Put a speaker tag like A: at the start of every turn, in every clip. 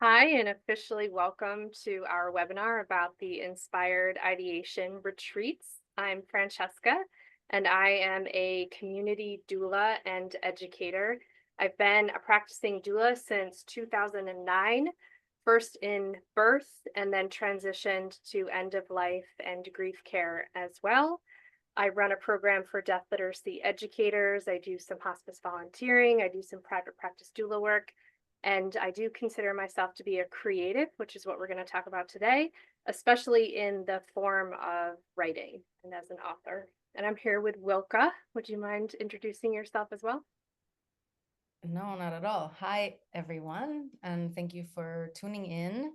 A: Hi, and officially welcome to our webinar about the Inspired Ideation Retreats. I'm Francesca, and I am a community doula and educator. I've been a practicing doula since 2009, first in birth, and then transitioned to end of life and grief care as well. I run a program for death literacy educators. I do some hospice volunteering. I do some private practice doula work. And I do consider myself to be a creative, which is what we're going to talk about today, especially in the form of writing and as an author. And I'm here with Wilka. Would you mind introducing yourself as well?
B: No, not at all. Hi, everyone, and thank you for tuning in.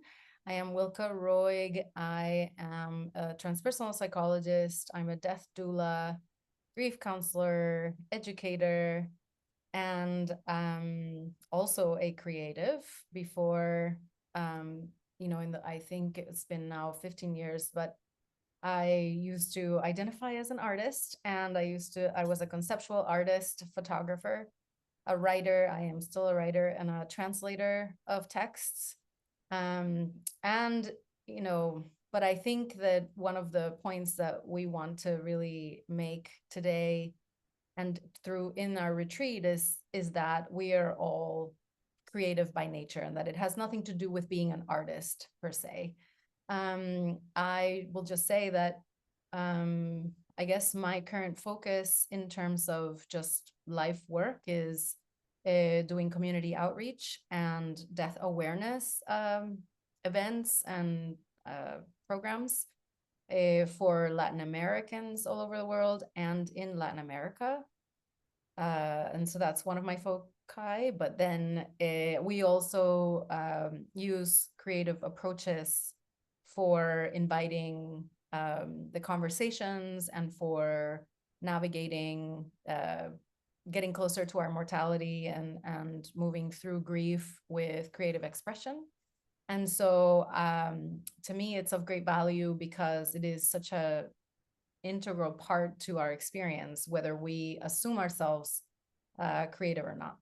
B: I am Wilka Roig. I am a transpersonal psychologist. I'm a death doula, grief counselor, educator, and also a creative. Before, I think it's been now 15 years, but I used to identify as an artist, and I was a conceptual artist, photographer, a writer. I am still a writer and a translator of texts. Um, and, but I think that one of the points that we want to really make today and through in our retreat is that we are all creative by nature and that it has nothing to do with being an artist per se. I will just say that I guess my current focus in terms of just life work is doing community outreach and death awareness events and programs for Latin Americans all over the world and in Latin America. And so that's one of my foci. But then we also use creative approaches for inviting the conversations and for navigating, getting closer to our mortality and moving through grief with creative expression. And so to me, it's of great value because it is such a integral part to our experience, whether we assume ourselves creative or not.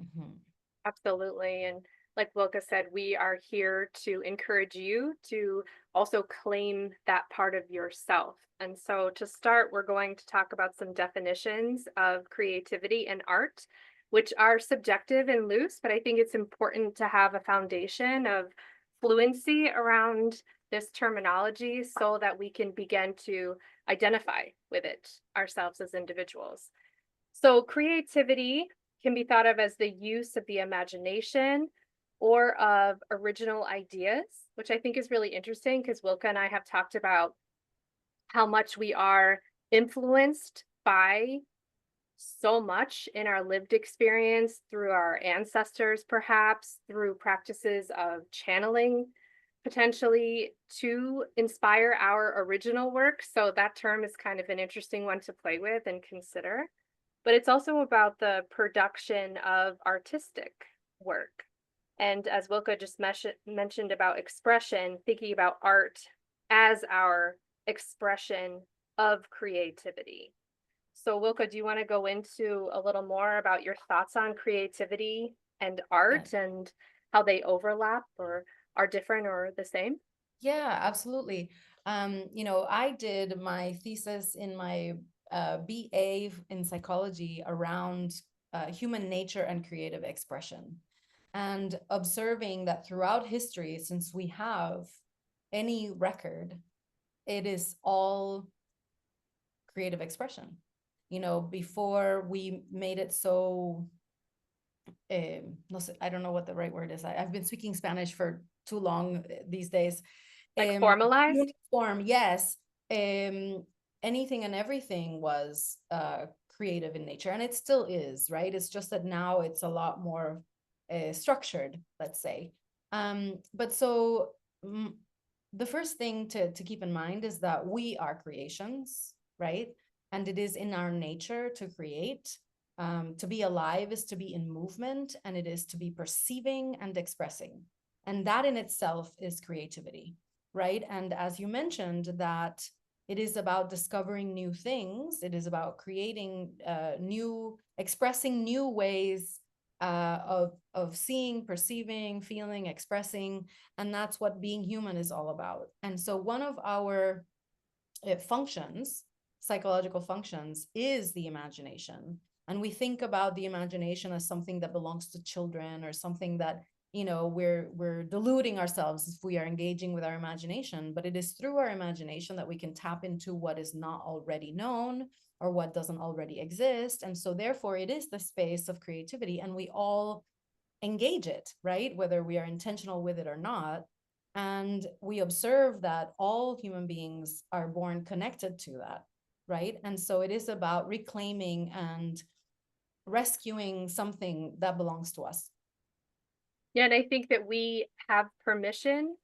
B: Mhm.
A: Absolutely. And like Wilka said, we are here to encourage you to also claim that part of yourself. And so to start, we're going to talk about some definitions of creativity and art, which are subjective and loose, but I think it's important to have a foundation of fluency around this terminology so that we can begin to identify with it ourselves as individuals. So creativity can be thought of as the use of the imagination or of original ideas, which I think is really interesting because Wilka and I have talked about how much we are influenced by so much in our lived experience through our ancestors, perhaps through practices of channeling, potentially to inspire our original work. So that term is kind of an interesting one to play with and consider, but it's also about the production of artistic work. And as Wilka just mentioned about expression, thinking about art as our expression of creativity. So, Wilka, do you want to go into a little more about your thoughts on creativity and
B: Yeah.
A: art and how they overlap or are different or the same?
B: Yeah, absolutely. I did my thesis in my BA in psychology around human nature and creative expression, and observing that throughout history, since we have any record, it is all creative expression. Before we made it so, no sé, I don't know what the right word is. I've been speaking Spanish for too long these days.
A: Like formalized?
B: Uniform, yes. Um, Anything and everything was creative in nature, and it still is, right? It's just that now it's a lot more structured, let's say. But so the first thing to keep in mind is that we are creations, right? And it is in our nature to create. To be alive is to be in movement, and it is to be perceiving and expressing. And that in itself is creativity, right? And as you mentioned, that it is about discovering new things, it is about creating expressing new ways of seeing, perceiving, feeling, expressing, and that's what being human is all about. And so one of our functions, psychological functions, is the imagination. And we think about the imagination as something that belongs to children, or something that, we're deluding ourselves if we are engaging with our imagination. But it is through our imagination that we can tap into what is not already known, or what doesn't already exist. And so therefore it is the space of creativity, and we all engage it, right? Whether we are intentional with it or not. And we observe that all human beings are born connected to that, right? And so it is about reclaiming and rescuing something that belongs to us.
A: Yeah, and I think that we have permission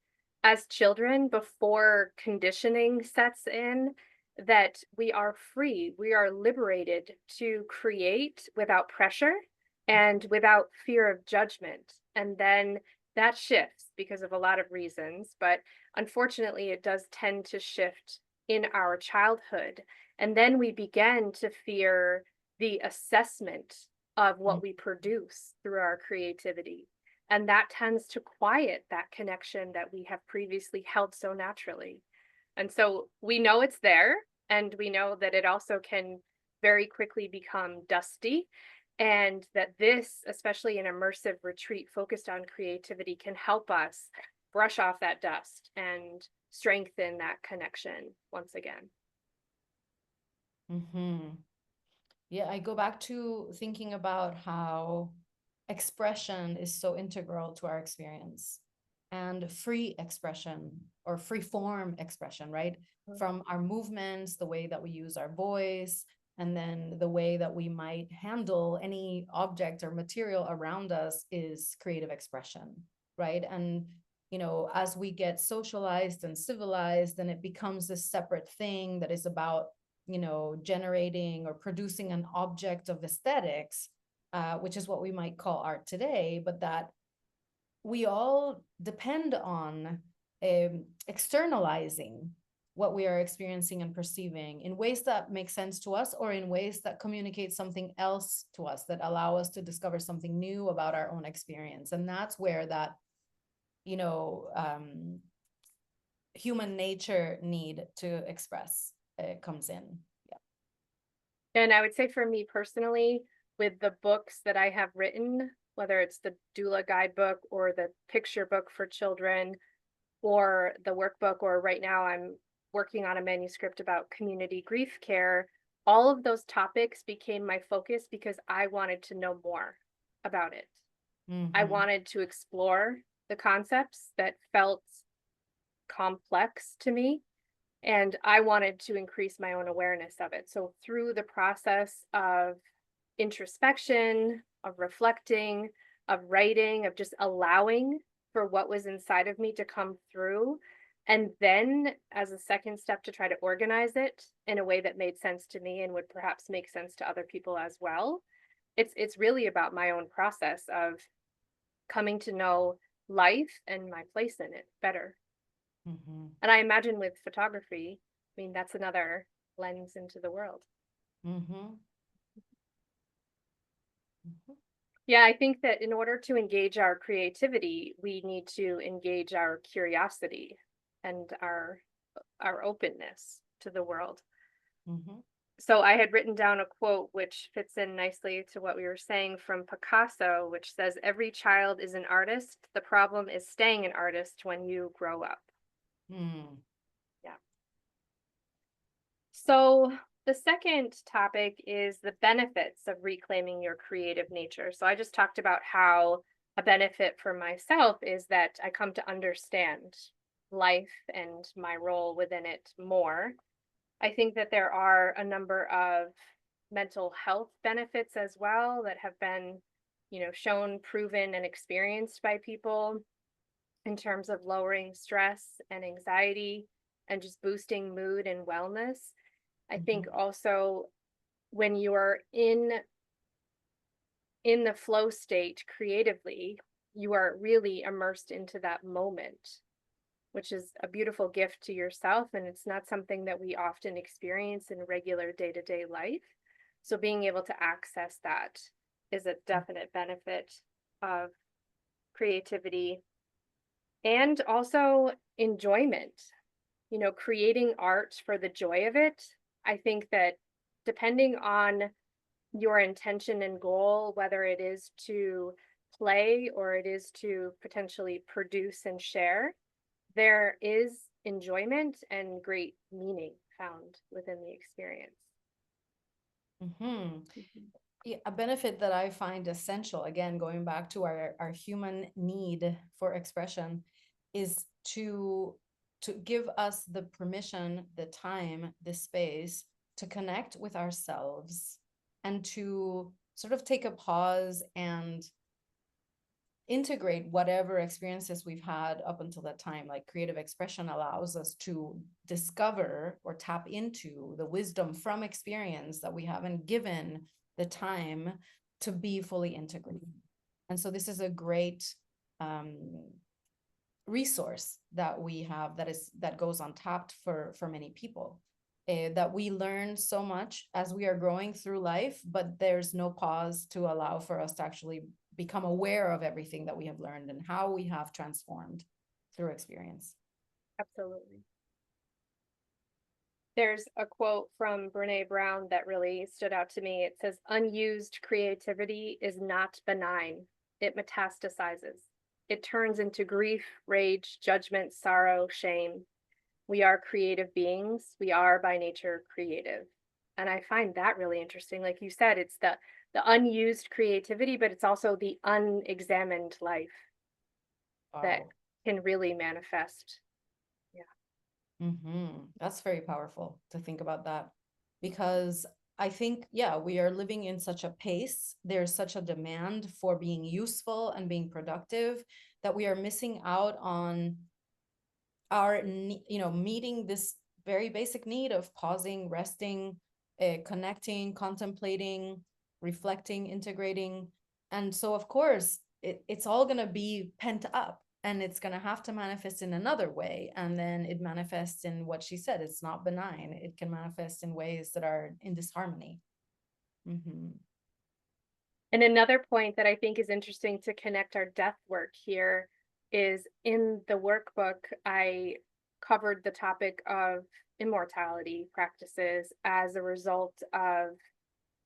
A: as children, before conditioning sets in, that we are free, we are liberated to create without pressure and without fear of judgment. And then that shifts because of a lot of reasons, but unfortunately, it does tend to shift in our childhood. And then we begin to fear the assessment of what we produce through our creativity. And that tends to quiet that connection that we have previously held so naturally. And so we know it's there, and we know that it also can very quickly become dusty. And that this, especially an immersive retreat focused on creativity, can help us brush off that dust and strengthen that connection once again.
B: Mm-hmm. Yeah, I go back to thinking about how expression is so integral to our experience, and free expression, or free form expression, right? From our movements, the way that we use our voice, and then the way that we might handle any object or material around us is creative expression, right? And as we get socialized and civilized, then it becomes this separate thing that is about generating or producing an object of aesthetics, which is what we might call art today, but that we all depend on externalizing what we are experiencing and perceiving in ways that make sense to us, or in ways that communicate something else to us, that allow us to discover something new about our own experience. And that's where that human nature need to express comes in.
A: And I would say for me personally, with the books that I have written, whether it's the doula guidebook or the picture book for children or the workbook, or right now I'm working on a manuscript about community grief care, all of those topics became my focus because I wanted to know more about it. I wanted to explore the concepts that felt complex to me, and I wanted to increase my own awareness of it. So through the process of introspection, of reflecting, of writing, of just allowing for what was inside of me to come through, and then as a second step to try to organize it in a way that made sense to me and would perhaps make sense to other people as well. It's really about my own process of coming to know life and my place in it better. And I imagine with photography, I mean, that's another lens into the world. Yeah, I think that in order to engage our creativity, we need to engage our curiosity and our openness to the world. So I had written down a quote which fits in nicely to what we were saying from Picasso, which says, "Every child is an artist. The problem is staying an artist when you grow up." Yeah. So the second topic is the benefits of reclaiming your creative nature. So I just talked about how a benefit for myself is that I come to understand life and my role within it more. I think that there are a number of mental health benefits as well that have been, shown, proven, and experienced by people in terms of lowering stress and anxiety and just boosting mood and wellness. I think also when you are in the flow state creatively, you are really immersed into that moment, which is a beautiful gift to yourself. And it's not something that we often experience in regular day-to-day life. So being able to access that is a definite benefit of creativity and also enjoyment. You know, creating art for the joy of it. I think that depending on your intention and goal, whether it is to play or it is to potentially produce and share, there is enjoyment and great meaning found within the experience.
B: Mhm.
A: Mhm.
B: Yeah, a benefit that I find essential, again, going back to our human need for expression, is to give us the permission, the time, the space to connect with ourselves and to sort of take a pause and integrate whatever experiences we've had up until that time. Like creative expression allows us to discover or tap into the wisdom from experience that we haven't given the time to be fully integrated. And so this is a great resource that we have that goes untapped for many people. That we learn so much as we are growing through life, but there's no pause to allow for us to actually become aware of everything that we have learned and how we have transformed through experience.
A: Absolutely. There's a quote from Brene Brown that really stood out to me. It says, unused creativity is not benign. It metastasizes. It turns into grief, rage, judgment, sorrow, shame. We are creative beings. We are by nature creative. And I find that really interesting. Like you said, it's the unused creativity, but it's also the unexamined life that
B: Wow.
A: can really manifest. Yeah.
B: That's very powerful to think about that, because I think, yeah, we are living in such a pace. There's such a demand for being useful and being productive that we are missing out on our, meeting this very basic need of pausing, resting, connecting, contemplating, reflecting, integrating. And so, of course, it's all going to be pent up and it's going to have to manifest in another way. And then it manifests in what she said. It's not benign. It can manifest in ways that are in disharmony. Mm-hmm.
A: And another point that I think is interesting to connect our death work here is in the workbook, I covered the topic of immortality practices as a result of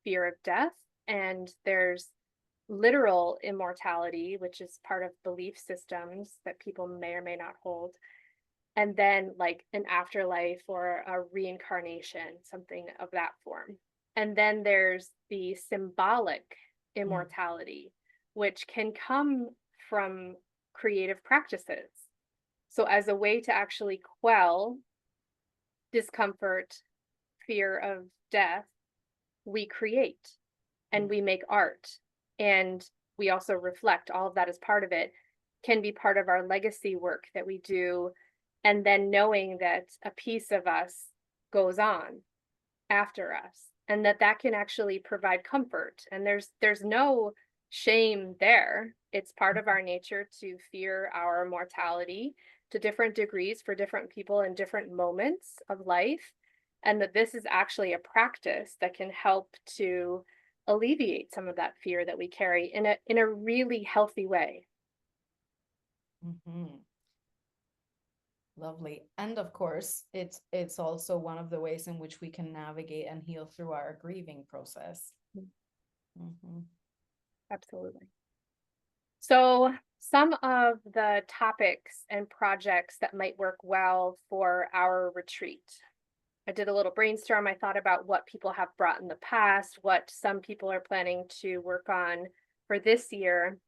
A: fear of death. And there's literal immortality, which is part of belief systems that people may or may not hold. And then like an afterlife or a reincarnation, something of that form. And then there's the symbolic immortality, which can come from creative practices. So, as a way to actually quell discomfort, fear of death, we create and we make art. And we also reflect. All of that is part of it, can be part of our legacy work that we do. And then knowing that a piece of us goes on after us and that can actually provide comfort, and there's no shame there. It's part of our nature to fear our mortality to different degrees for different people in different moments of life, and that this is actually a practice that can help to alleviate some of that fear that we carry in a really healthy way.
B: Mm-hmm. Lovely. And of course, it's also one of the ways in which we can navigate and heal through our grieving process. Mm-hmm.
A: Absolutely. So some of the topics and projects that might work well for our retreat. I did a little brainstorm. I thought about what people have brought in the past, what some people are planning to work on for this year.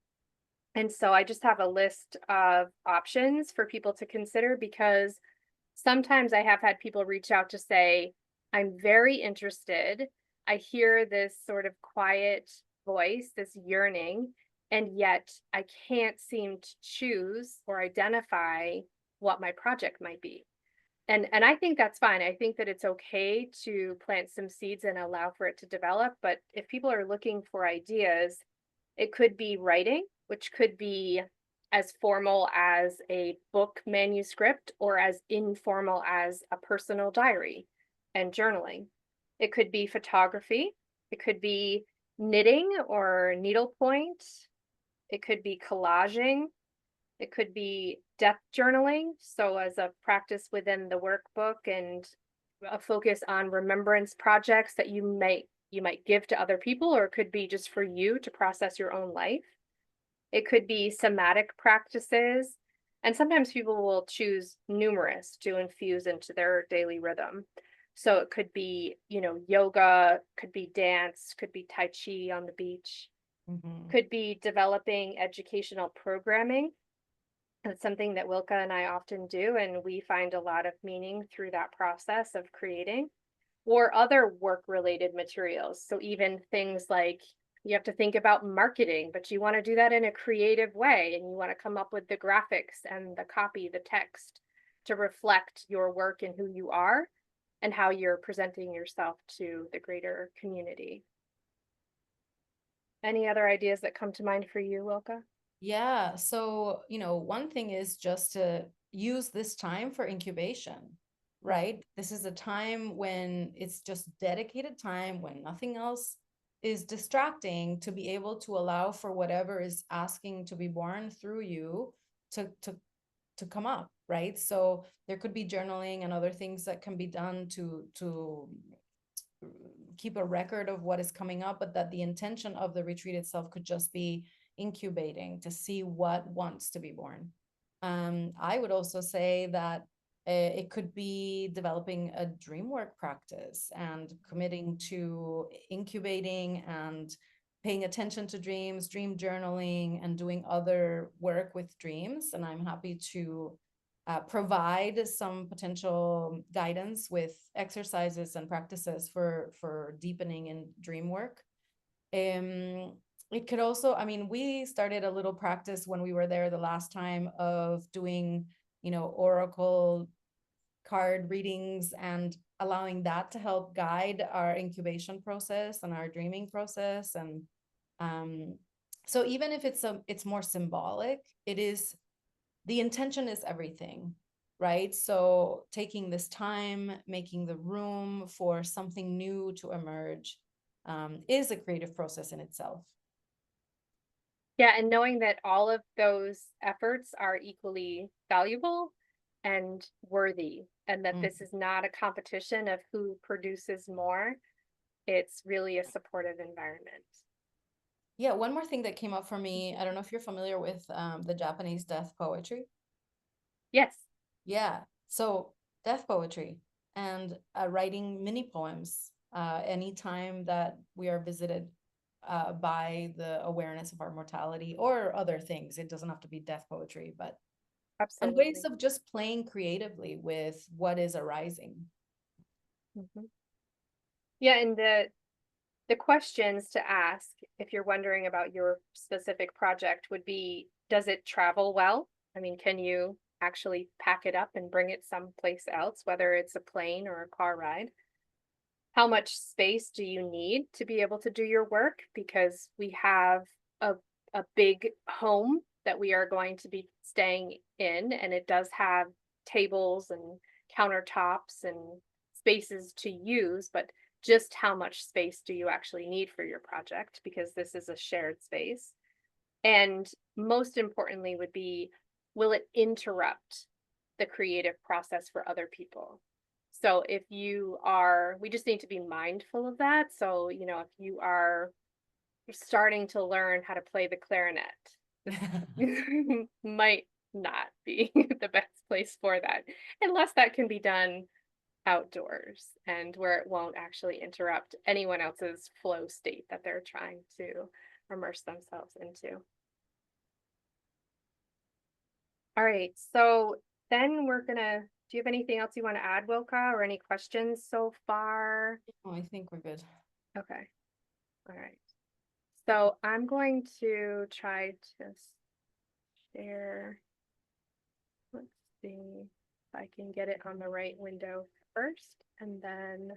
A: And so I just have a list of options for people to consider, because sometimes I have had people reach out to say, I'm very interested. I hear this sort of quiet voice, this yearning, and yet I can't seem to choose or identify what my project might be. And I think that's fine. I think that it's okay to plant some seeds and allow for it to develop. But if people are looking for ideas, it could be writing, which could be as formal as a book manuscript or as informal as a personal diary and journaling. It could be photography. It could be knitting or needlepoint. It could be collaging. It could be depth journaling. So as a practice within the workbook and a focus on remembrance projects that you might give to other people, or it could be just for you to process your own life. It could be somatic practices. And sometimes people will choose numerous to infuse into their daily rhythm. So it could be, yoga, could be dance, could be Tai Chi on the beach,
B: Mhm.
A: could be developing educational programming. That's something that Wilka and I often do, and we find a lot of meaning through that process of creating, or other work related materials. So, even things like you have to think about marketing, but you want to do that in a creative way, and you want to come up with the graphics and the copy, the text to reflect your work and who you are and how you're presenting yourself to the greater community. Any other ideas that come to mind for you, Wilka?
B: Yeah. So, one thing is just to use this time for incubation, right? This is a time when it's just dedicated time, when nothing else is distracting, to be able to allow for whatever is asking to be born through you to come up, right? So there could be journaling and other things that can be done to keep a record of what is coming up, but that the intention of the retreat itself could just be incubating to see what wants to be born. I would also say that it could be developing a dream work practice and committing to incubating and paying attention to dreams, dream journaling, and doing other work with dreams. And I'm happy to provide some potential guidance with exercises and practices for deepening in dream work. It could also, I mean, we started a little practice when we were there the last time of doing, oracle card readings and allowing that to help guide our incubation process and our dreaming process. And so even if it's more symbolic, it is, the intention is everything, right? So taking this time, making the room for something new to emerge, is a creative process in itself.
A: Yeah, and knowing that all of those efforts are equally valuable and worthy, and that
B: Mm.
A: this is not a competition of who produces more. It's really a supportive environment.
B: Yeah, one more thing that came up for me. I don't know if you're familiar with the Japanese death poetry.
A: Yes,
B: Yeah, so death poetry and writing mini poems anytime that we are visited by the awareness of our mortality or other things. It doesn't have to be death poetry, but and ways
A: absolutely.
B: of just playing creatively with what is arising.
A: Mhm. Yeah, and the questions to ask if you're wondering about your specific project would be, does it travel well? I mean, can you actually pack it up and bring it someplace else, whether it's a plane or a car ride? How much space do you need to be able to do your work? Because we have a, a big home that we are going to be staying in, and it does have tables and countertops and spaces to use, but just how much space do you actually need for your project? Because this is a shared space. And most importantly, would be, will it interrupt the creative process for other people? So if we just need to be mindful of that. So, if you are starting to learn how to play the clarinet, this might not be the best place for that, unless that can be done outdoors and where it won't actually interrupt anyone else's flow state that they're trying to immerse themselves into. All right. So then do you have anything else you want to add, Wilka, or any questions so far?
B: Oh, I think we're good.
A: Okay. All right. So I'm going to try to share. Let's see if I can get it on the right window first, and then.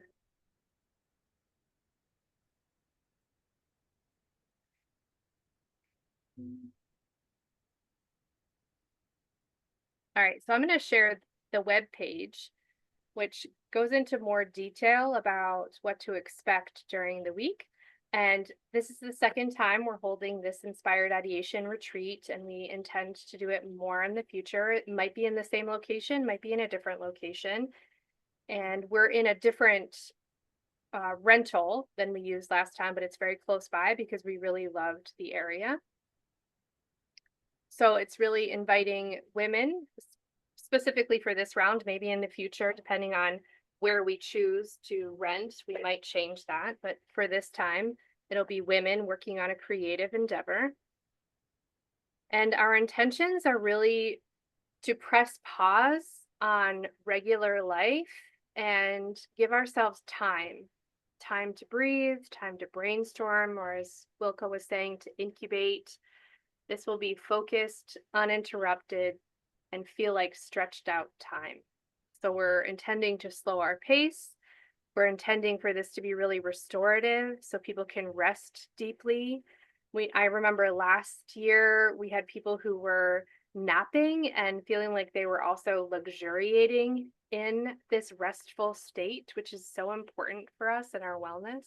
A: All right. So I'm going to share the web page, which goes into more detail about what to expect during the week. And this is the second time we're holding this Inspired Ideation retreat, and we intend to do it more in the future. It might be in the same location, might be in a different location. And we're in a different rental than we used last time, but it's very close by because we really loved the area. So it's really inviting women, specifically for this round, maybe in the future, depending on where we choose to rent, we might change that. But for this time, it'll be women working on a creative endeavor. And our intentions are really to press pause on regular life and give ourselves time to breathe, time to brainstorm, or as Wilka was saying, to incubate. This will be focused, uninterrupted, and feel like stretched out time. So we're intending to slow our pace. We're intending for this to be really restorative so people can rest deeply. I remember last year we had people who were napping and feeling like they were also luxuriating in this restful state, which is so important for us and our wellness.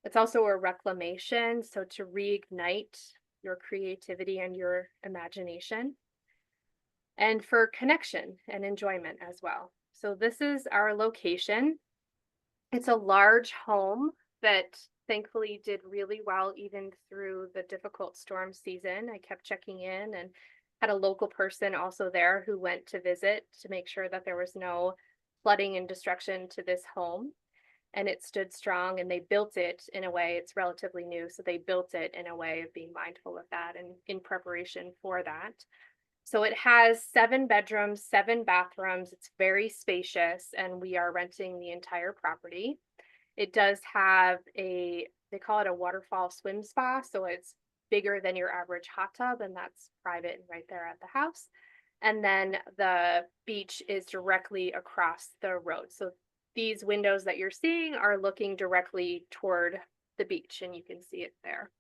A: It's also a reclamation, so to reignite your creativity and your imagination, and for connection and enjoyment as well. So this is our location. It's a large home that thankfully did really well even through the difficult storm season. I kept checking in and had a local person also there who went to visit to make sure that there was no flooding and destruction to this home. And it stood strong, and they built it in a way, it's relatively new, so they built it in a way of being mindful of that and in preparation for that. So it has 7 bedrooms, 7 bathrooms. It's very spacious, and we are renting the entire property. It does have they call it a waterfall swim spa. So it's bigger than your average hot tub, and that's private and right there at the house. And then the beach is directly across the road. So these windows that you're seeing are looking directly toward the beach, and you can see it there.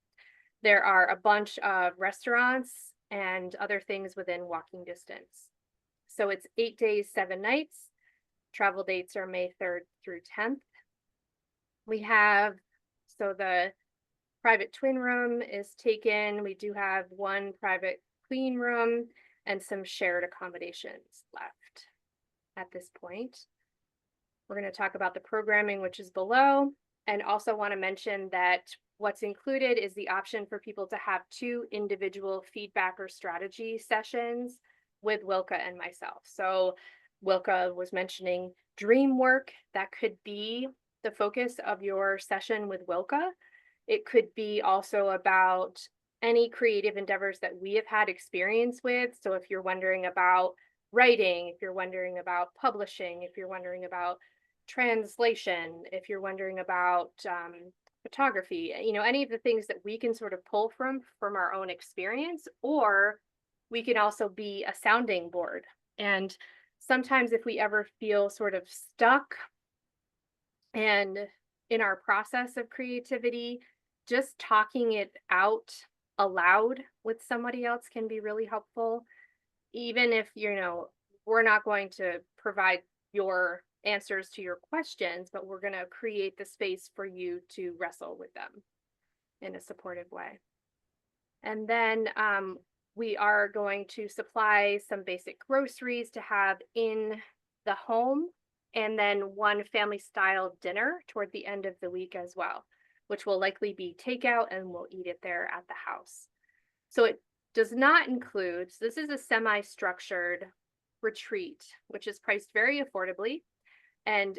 A: There are a bunch of restaurants and other things within walking distance. So it's 8 days, 7 nights. Travel dates are May 3rd through 10th. We have, so the private twin room is taken. We do have 1 private queen room and some shared accommodations left at this point. We're going to talk about the programming, which is below, and also want to mention that what's included is the option for people to have 2 individual feedback or strategy sessions with Wilka and myself. So Wilka was mentioning dream work. That could be the focus of your session with Wilka. It could be also about any creative endeavors that we have had experience with. So if you're wondering about writing, if you're wondering about publishing, if you're wondering about translation, if you're wondering about photography, any of the things that we can sort of pull from our own experience, or we can also be a sounding board. And sometimes if we ever feel sort of stuck and in our process of creativity, just talking it out aloud with somebody else can be really helpful. Even if, we're not going to provide your answers to your questions, but we're going to create the space for you to wrestle with them in a supportive way. And then we are going to supply some basic groceries to have in the home, and then 1 family style dinner toward the end of the week as well, which will likely be takeout, and we'll eat it there at the house. So it does not include, so this is a semi-structured retreat, which is priced very affordably. And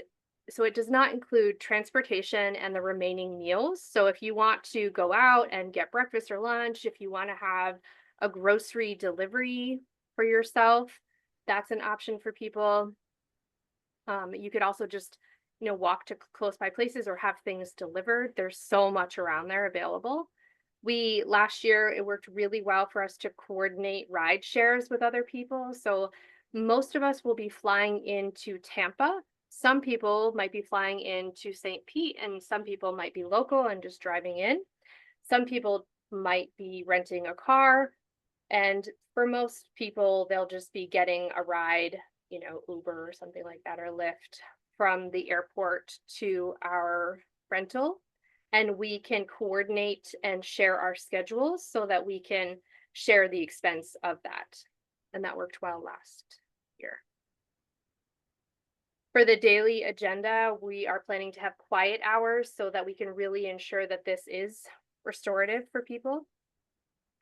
A: so it does not include transportation and the remaining meals. So if you want to go out and get breakfast or lunch, if you want to have a grocery delivery for yourself, that's an option for people. You could also just, walk to close by places or have things delivered. There's so much around there available. Last year, it worked really well for us to coordinate ride shares with other people. So most of us will be flying into Tampa. Some people might be flying into St. Pete, and some people might be local and just driving in. Some people might be renting a car. And for most people, they'll just be getting a ride, Uber or something like that, or Lyft from the airport to our rental. and we can coordinate and share our schedules so that we can share the expense of that. And that worked well last year. For the daily agenda, we are planning to have quiet hours so that we can really ensure that this is restorative for people.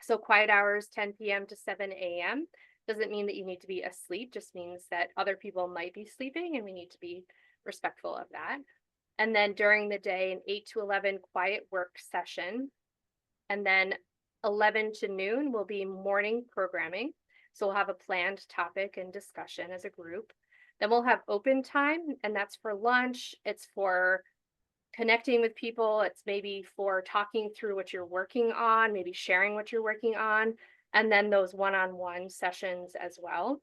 A: So quiet hours, 10 p.m. to 7 a.m. Doesn't mean that you need to be asleep, just means that other people might be sleeping and we need to be respectful of that. And then during the day, an 8 to 11 quiet work session. And then 11 to noon will be morning programming. So we'll have a planned topic and discussion as a group. Then we'll have open time, and that's for lunch. It's for connecting with people. It's maybe for talking through what you're working on, maybe sharing what you're working on, and then those one-on-one sessions as well.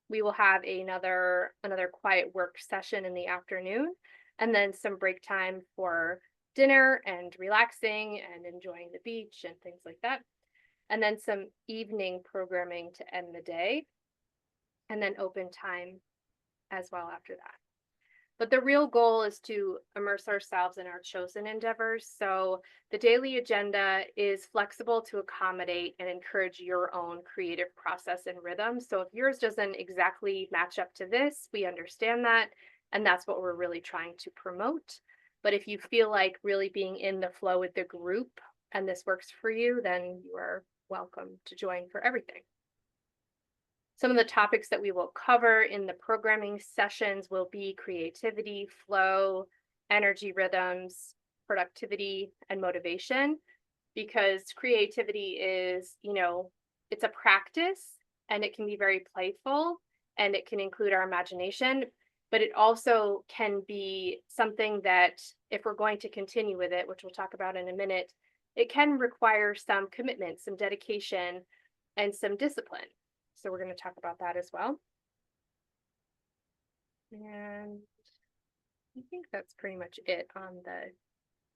A: We will have another quiet work session in the afternoon, and then some break time for dinner and relaxing and enjoying the beach and things like that. And then some evening programming to end the day, and then open time as well after that. But the real goal is to immerse ourselves in our chosen endeavors. So the daily agenda is flexible to accommodate and encourage your own creative process and rhythm. So if yours doesn't exactly match up to this, we understand that. And that's what we're really trying to promote. But if you feel like really being in the flow with the group and this works for you, then you are welcome to join for everything. Some of the topics that we will cover in the programming sessions will be creativity, flow, energy rhythms, productivity, and motivation, because creativity is, it's a practice and it can be very playful and it can include our imagination, but it also can be something that if we're going to continue with it, which we'll talk about in a minute, it can require some commitment, some dedication, and some discipline. So we're going to talk about that as well. And I think that's pretty much it on the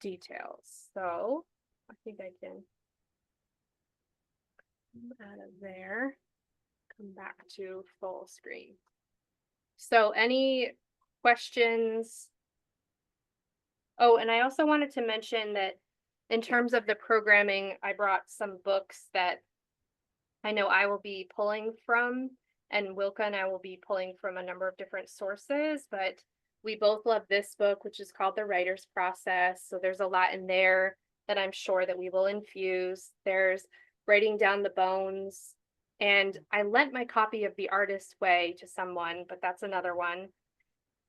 A: details. So I think I can come out of there, come back to full screen. So any questions? Oh, and I also wanted to mention that in terms of the programming, I brought some books that I know I will be pulling from, and Wilka and I will be pulling from a number of different sources, but we both love this book, which is called The Writer's Process. So there's a lot in there that I'm sure that we will infuse. There's Writing Down the Bones, and I lent my copy of The Artist's Way to someone, but that's another one.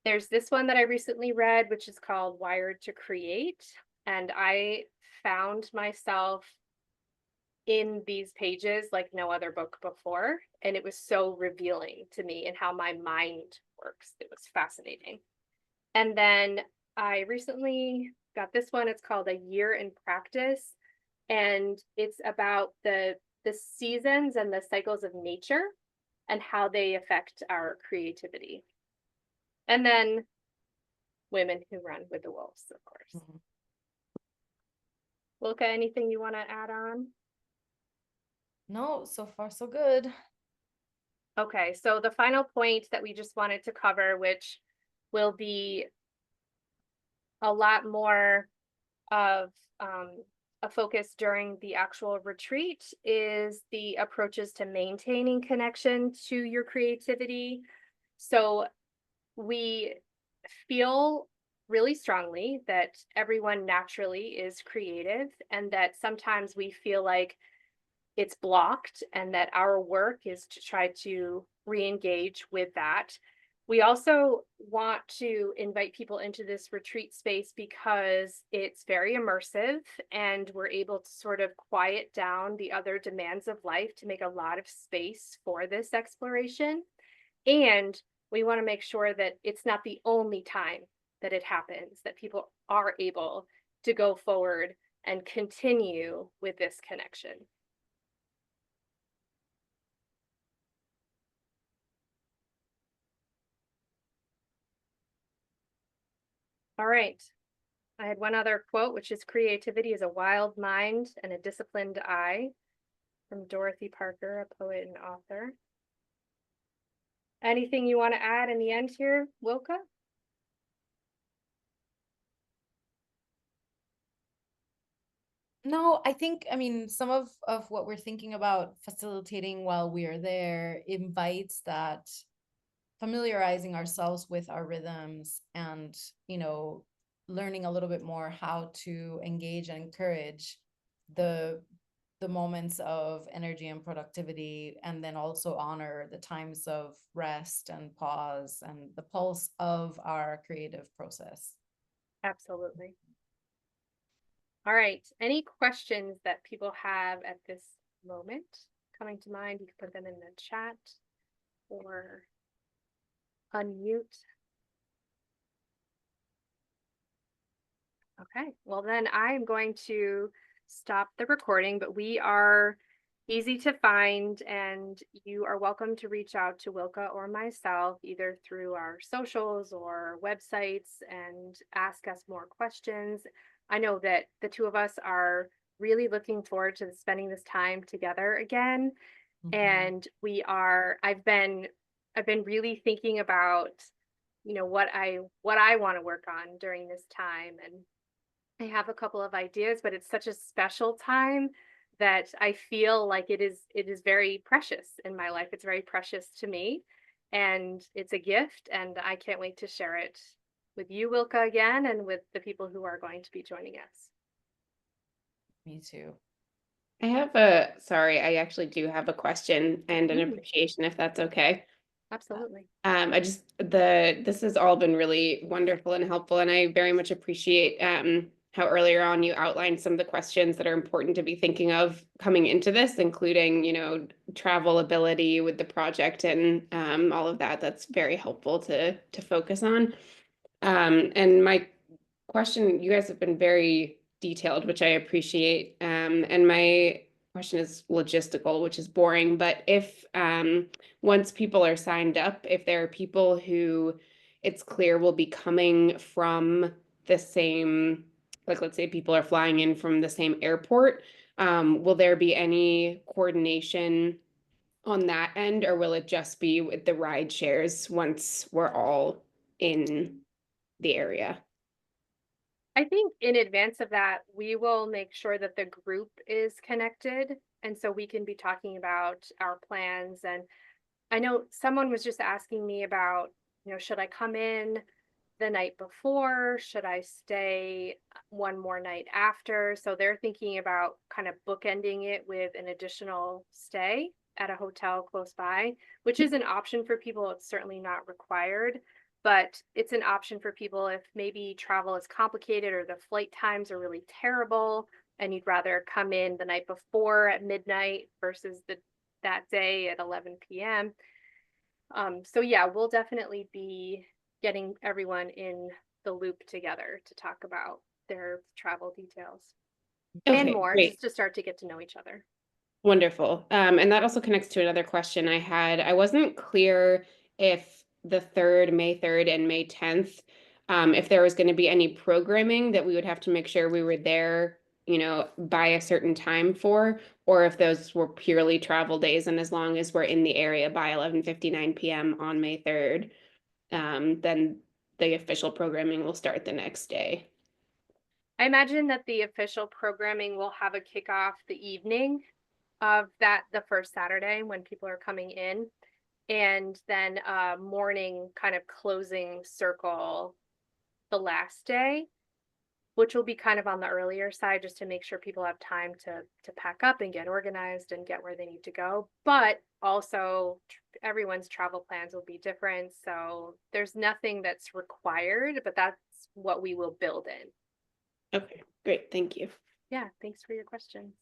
A: There's this one that I recently read, which is called Wired to Create, and I found myself in these pages like no other book before, and it was so revealing to me and how my mind works. It was fascinating. And then I recently got this one. It's called A Year in Practice, and it's about the seasons and the cycles of nature and how they affect our creativity. And then Women Who Run with the Wolves, of course. Wilka, anything you want to add on?
B: No, so far so good.
A: Okay, so the final point that we just wanted to cover, which will be a lot more of a focus during the actual retreat, is the approaches to maintaining connection to your creativity. So we feel really strongly that everyone naturally is creative, and that sometimes we feel like it's blocked and that our work is to try to re-engage with that. We also want to invite people into this retreat space because it's very immersive and we're able to sort of quiet down the other demands of life to make a lot of space for this exploration. And we want to make sure that it's not the only time that it happens, that people are able to go forward and continue with this connection. All right. I had one other quote, which is creativity is a wild mind and a disciplined eye, from Dorothy Parker, a poet and author. Anything you want to add in the end here, Wilka?
B: No, I think, I mean, some of what we're thinking about facilitating while we are there invites that familiarizing ourselves with our rhythms and, you know, learning a little bit more how to engage and encourage the the moments of energy and productivity, and then also honor the times of rest and pause and the pulse of our creative process.
A: Absolutely. All right. Any questions that people have at this moment coming to mind? You can put them in the chat or unmute. Okay. Well, then I'm going to stop the recording, but we are easy to find, and you are welcome to reach out to Wilka or myself either through our socials or websites and ask us more questions. I know that the two of us are really looking forward to spending this time together again.
B: Mhm.
A: And I've been really thinking about, what I want to work on during this time. And I have a couple of ideas, but it's such a special time that I feel like it is very precious in my life. It's very precious to me, and it's a gift, and I can't wait to share it with you, Wilka, again, and with the people who are going to be joining us.
B: Me too.
C: Sorry, I actually do have a question and an
A: Mm,
C: appreciation if that's okay.
A: absolutely.
C: This has all been really wonderful and helpful, and I very much appreciate how earlier on you outlined some of the questions that are important to be thinking of coming into this, including, travel ability with the project and all of that. That's very helpful to focus on. And my question, you guys have been very detailed, which I appreciate. And my question is logistical, which is boring. But if once people are signed up, if there are people who it's clear will be coming from the same, like let's say people are flying in from the same airport, will there be any coordination on that end, or will it just be with the ride shares once we're all in the area?
A: I think in advance of that, we will make sure that the group is connected, and so we can be talking about our plans. And I know someone was just asking me about, should I come in the night before? Should I stay one more night after? So they're thinking about kind of bookending it with an additional stay at a hotel close by, which is an option for people. It's certainly not required, but it's an option for people if maybe travel is complicated or the flight times are really terrible and you'd rather come in the night before at midnight versus that day at 11 p.m. So yeah, we'll definitely be getting everyone in the loop together to talk about their travel details and
C: Okay,
A: more,
C: great.
A: just to start to get to know each other.
C: Wonderful. And that also connects to another question I had. I wasn't clear if the 3rd, May 3rd and May 10th, if there was going to be any programming that we would have to make sure we were there, by a certain time for, or if those were purely travel days. And as long as we're in the area by 11:59 p.m. on May 3rd, then the official programming will start the next day.
A: I imagine that the official programming will have a kickoff the evening of the first Saturday when people are coming in, and then a morning kind of closing circle the last day, which will be kind of on the earlier side just to make sure people have time to pack up and get organized and get where they need to go. But also everyone's travel plans will be different, so there's nothing that's required, but that's what we will build in.
C: Okay, great. Thank you.
A: Yeah, thanks for your questions.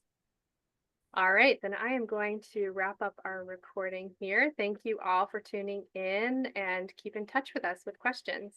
A: All right, then I am going to wrap up our recording here. Thank you all for tuning in, and keep in touch with us with questions.